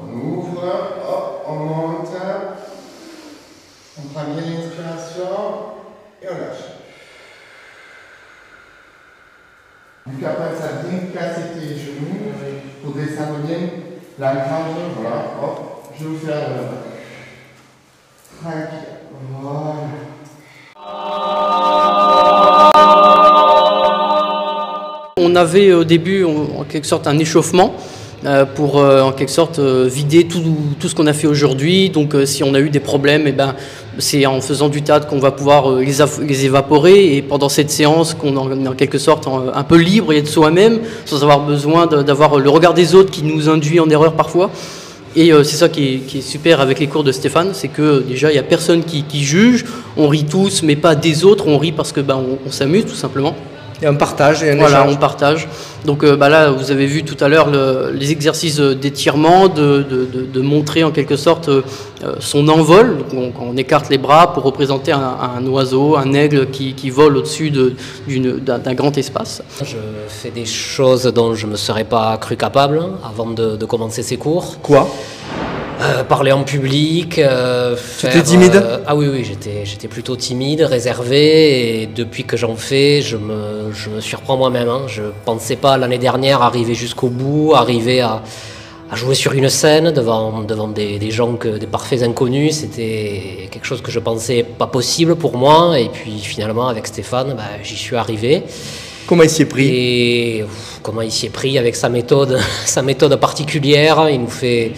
On ouvre, hop, on monte. On prend bien l'inspiration et on lâche. Du coup, après, ça vient casser tes genoux pour descendre bien l'ancrage. Voilà, hop, je vous fais la tranquille. Voilà. On avait au début en quelque sorte un échauffement pour en quelque sorte vider tout ce qu'on a fait aujourd'hui. Donc si on a eu des problèmes, c'est en faisant du théâtre qu'on va pouvoir les évaporer. Et pendant cette séance, qu'on est en quelque sorte un peu libre et de soi-même, sans avoir besoin d'avoir le regard des autres qui nous induit en erreur parfois. Et c'est ça qui est super avec les cours de Stéphane, c'est que déjà il n'y a personne qui juge, on rit tous, mais pas des autres, on rit parce que on s'amuse tout simplement. Il y a un partage et un voilà, échange. on partage. Donc là, vous avez vu tout à l'heure les exercices d'étirement, de montrer en quelque sorte son envol. Donc on écarte les bras pour représenter un oiseau, un aigle qui vole au-dessus d'un grand espace. Je fais des choses dont je ne me serais pas cru capable avant de commencer ces cours. Quoi? Parler en public. Tu étais timide? Ah oui, j'étais plutôt timide, réservé, et depuis que j'en fais, je me surprends moi-même. Je ne pensais pas l'année dernière arriver jusqu'au bout, arriver à jouer sur une scène devant des gens, des parfaits inconnus. C'était quelque chose que je pensais pas possible pour moi, et puis finalement avec Stéphane, j'y suis arrivé. Comment il s'y est pris? Et comment il s'y est pris avec sa méthode particulière. Il nous fait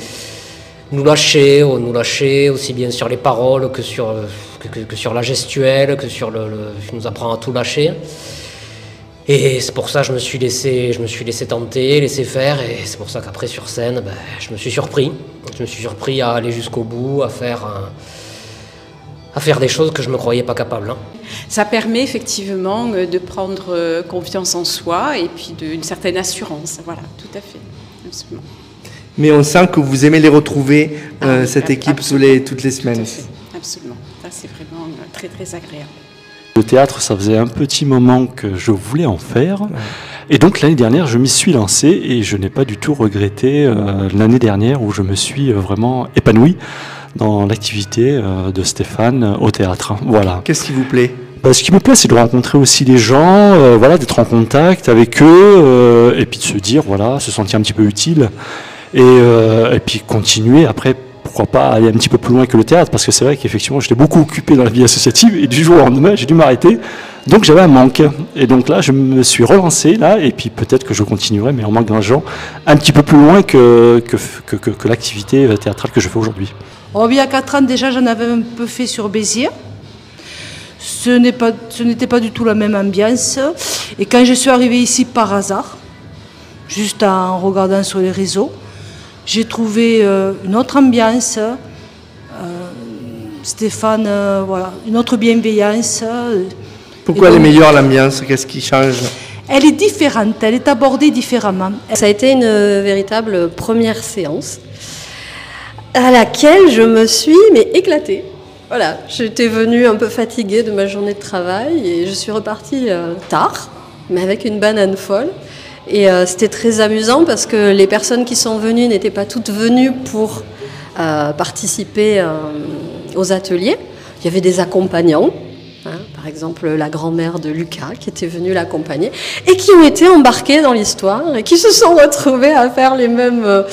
nous lâcher aussi bien sur les paroles que sur la gestuelle, il nous apprend à tout lâcher. Et c'est pour ça que je me suis laissé tenter, laissé faire, et c'est pour ça qu'après sur scène, je me suis surpris. Je me suis surpris à aller jusqu'au bout, à faire des choses que je ne me croyais pas capable. Ça permet effectivement de prendre confiance en soi et puis d'une certaine assurance. Voilà, tout à fait, absolument. Mais on sent que vous aimez les retrouver, cette équipe, toutes les semaines. Absolument, ça c'est vraiment très très agréable. Le théâtre, ça faisait un petit moment que je voulais en faire. Ouais. Et donc l'année dernière, je m'y suis lancé et je n'ai pas du tout regretté l'année dernière où je me suis vraiment épanoui dans l'activité de Stéphane au théâtre. Voilà. Qu'est-ce qui vous plaît ? Ce qui me plaît, c'est de rencontrer aussi des gens, d'être en contact avec eux et puis de se dire, se sentir un petit peu utile. Et puis continuer après, pourquoi pas aller un petit peu plus loin que le théâtre, parce que c'est vrai qu'effectivement j'étais beaucoup occupé dans la vie associative et du jour au lendemain j'ai dû m'arrêter, donc j'avais un manque, et donc là je me suis relancé là, et puis peut-être que je continuerai, mais en m'engageant un petit peu plus loin que l'activité théâtrale que je fais aujourd'hui. Il y a 4 ans déjà, j'en avais un peu fait sur Béziers. Ce n'était pas du tout la même ambiance, et quand je suis arrivée ici par hasard, juste en regardant sur les réseaux, j'ai trouvé une autre ambiance, Stéphane, une autre bienveillance. Pourquoi elle est meilleure l'ambiance? Qu'est-ce qui change? Elle est différente, elle est abordée différemment. Ça a été une véritable première séance à laquelle je me suis éclatée. Voilà, j'étais venue un peu fatiguée de ma journée de travail et je suis repartie tard, mais avec une banane folle. Et c'était très amusant parce que les personnes qui sont venues n'étaient pas toutes venues pour participer aux ateliers. Il y avait des accompagnants, par exemple la grand-mère de Lucas qui était venue l'accompagner et qui ont été embarqués dans l'histoire et qui se sont retrouvés à faire les mêmes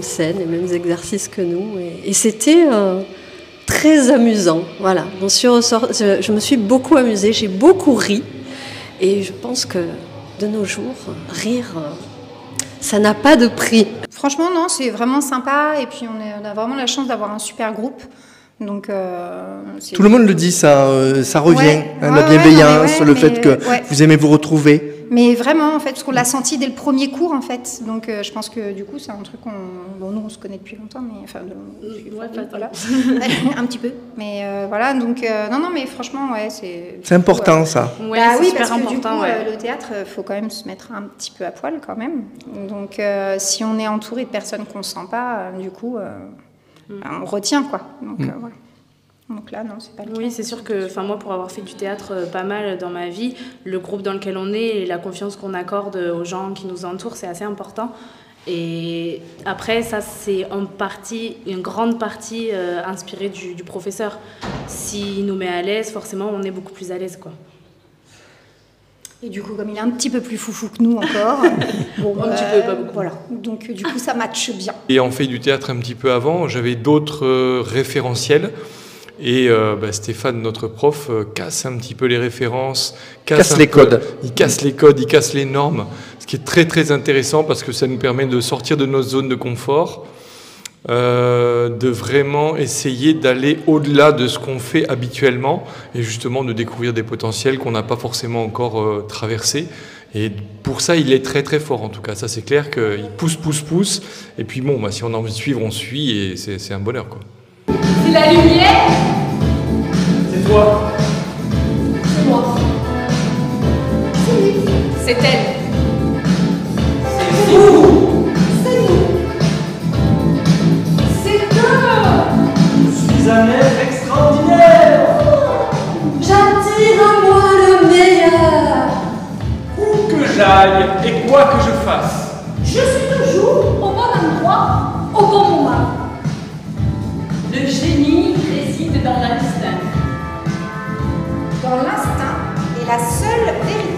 scènes, les mêmes exercices que nous. Et c'était très amusant. Voilà. Je me suis beaucoup amusée, j'ai beaucoup ri et je pense que de nos jours, rire, ça n'a pas de prix. Franchement, non, c'est vraiment sympa. Et puis, on a vraiment la chance d'avoir un super groupe. Donc, tout le monde le dit, ça revient. La bienveillance, le fait que vous aimez vous retrouver. Mais vraiment, en fait, parce qu'on l'a senti dès le premier cours, en fait. Donc, je pense que du coup, c'est un truc nous, on se connaît depuis longtemps, mais enfin, voilà, un petit peu. Mais voilà, donc, non, mais franchement, c'est important, ça. Oui, parce que du coup, le théâtre, faut quand même se mettre un petit peu à poil, quand même. Donc, si on est entouré de personnes qu'on ne sent pas, du coup, on retient, quoi. Donc, voilà. Donc là, non, c'est pas le cas. Oui, c'est sûr que moi, pour avoir fait du théâtre pas mal dans ma vie, le groupe dans lequel on est et la confiance qu'on accorde aux gens qui nous entourent, c'est assez important. Et après, ça, c'est une grande partie inspirée du professeur. S'il nous met à l'aise, forcément, on est beaucoup plus à l'aise, quoi. Et du coup, comme il est un petit peu plus foufou que nous encore, bon, un petit peu, pas beaucoup. Voilà. Donc du coup, ça matche bien. Ayant fait du théâtre un petit peu avant, j'avais d'autres référentiels. Et Stéphane, notre prof, casse un petit peu les références, casse les codes. Il casse les codes, il casse les normes, ce qui est très très intéressant parce que ça nous permet de sortir de notre zone de confort, de vraiment essayer d'aller au-delà de ce qu'on fait habituellement et justement de découvrir des potentiels qu'on n'a pas forcément encore traversés. Et pour ça, il est très très fort en tout cas. Ça, c'est clair qu'il pousse. Et puis bon, si on a envie de suivre, on suit et c'est un bonheur, quoi. C'est la lumière. C'est toi. C'est moi. C'est lui. C'est elle. C'est vous. C'est nous. C'est eux. Je suis un être extraordinaire. J'attire à moi le meilleur. Où que j'aille et quoi que je fasse, je suis toujours au bon endroit, au bon moment. Le génie réside dans l'instinct. Dans l'instinct est la seule vérité.